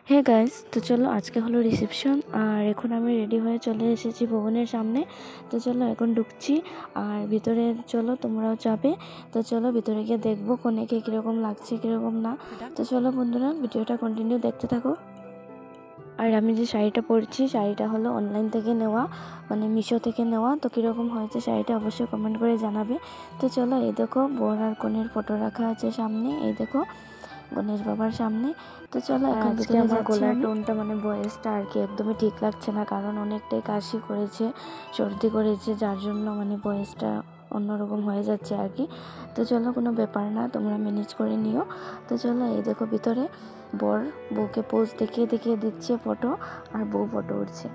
Hey guys, তো চলো আজকে হলো রিসেপশন আর এখন আমি রেডি হয়ে চলে এসেছি ভবনের সামনে। তো চলো এখন ঢুকছি আর ভিতরে চলো তোমরাও যাবে। তো চলো ভিতরে গিয়ে দেখবো কোনেকে কীরকম লাগছে কীরকম না। তো চলো বন্ধুরা ভিডিওটা কন্টিনিউ দেখতে থাকো। আর আমি যে শাড়িটা পরছি শাড়িটা হলো অনলাইন থেকে নেওয়া, মানে মিশো থেকে নেওয়া। তো কীরকম হয়েছে শাড়িটা অবশ্যই কমেন্ট করে জানাবে। তো চলো এই দেখো বর আর কনের ফটো রাখা আছে সামনে, এই দেখো গণেশ বাবার সামনে। তো চলো এখন ভিতরে আমার গলার টোনটা মানে ভয়েসটা আর কি একদমই ঠিক লাগছে না, কারণ অনেকটাই কাশি করেছে, সর্দি করেছে, যার জন্য মানে ভয়েসটা অন্যরকম হয়ে যাচ্ছে আর কি। তো চলো কোনো ব্যাপার না, তোমরা ম্যানেজ করে নিও। তো চলো এই দেখো ভিতরে বর বউকে পোজ দেখিয়ে দেখিয়ে দিচ্ছে ফটো, আর বউ ফটো উঠছে।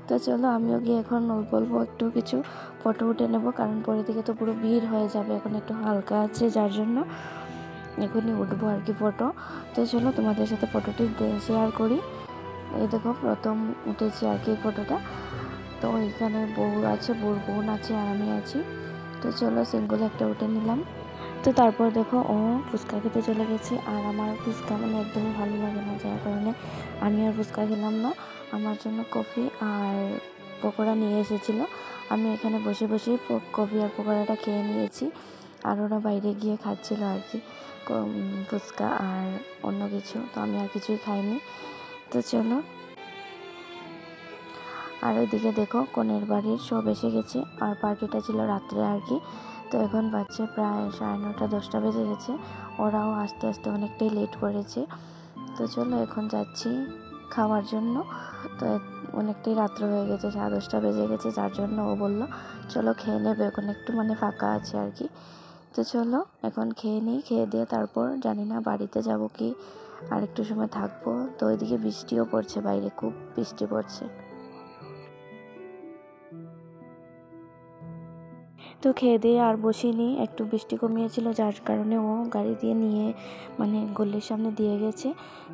তো চলো আমিও গিয়ে এখন অল্প অল্প একটু কিছু ফটো উঠে নেবো, কারণ পরে দিকে তো পুরো ভিড় হয়ে যাবে, এখন একটু হালকা আছে যার জন্য এখনই উঠবো আর কি ফটো। তো চলো তোমাদের সাথে ফটোটি শেয়ার করি। এই দেখো প্রথম উঠেছি আর কি ফটোটা। তো এখানে বউ আছে, বউর বোন আছে আর আমি আছি। তো চলো সিঙ্গল একটা উঠে নিলাম। তো তারপর দেখো ও ফুচকা খেতে চলে গেছে, আর আমার ফুচকা মানে একদমই ভালো লাগে না, যার কারণে আমি আর ফুচকা খেলাম না। আমার জন্য কফি আর পকোড়া নিয়ে এসেছিলো। আমি এখানে বসে বসেই কফি আর পকোড়াটা খেয়ে নিয়েছি, আর ওরা বাইরে গিয়ে খাচ্ছিল আর কি ফুচকা আর অন্য কিছু। তো আমি আর কিছুই খাইনি। তো চলো আর ওইদিকে দেখো কনের বাড়ির সব এসে গেছে, আর পার্টিটা ছিল রাত্রে আর কি। তো এখন বাজছে প্রায় 9:30 10টা বেজে গেছে, ওরাও আস্তে আস্তে অনেকটাই লেট করেছে। তো চলো এখন যাচ্ছি খাওয়ার জন্য। তো অনেকটাই রাত্র হয়ে গেছে, 10:30 বেজে গেছে, যার জন্য ও বললো চলো খেয়ে নেবে, এখন একটু মানে ফাঁকা আছে আর কি। তো চলো এখন খেয়ে নিই, খেয়ে দিয়ে তারপর জানি না বাড়িতে যাব কি আর একটু সময় থাকবো। তো ওইদিকে বৃষ্টিও পড়ছে, বাইরে খুব বৃষ্টি পড়ছে। তো খেয়ে দিয়ে আর বসিনি, একটু বৃষ্টি কমিয়েছিল যার কারণে ও গাড়ি দিয়ে নিয়ে মানে গলির সামনে দিয়ে গেছে।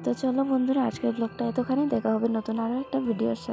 তো চলো বন্ধুরা আজকের ব্লগটা এতখানি, দেখা হবে নতুন আরও একটা ভিডিওর সাথে।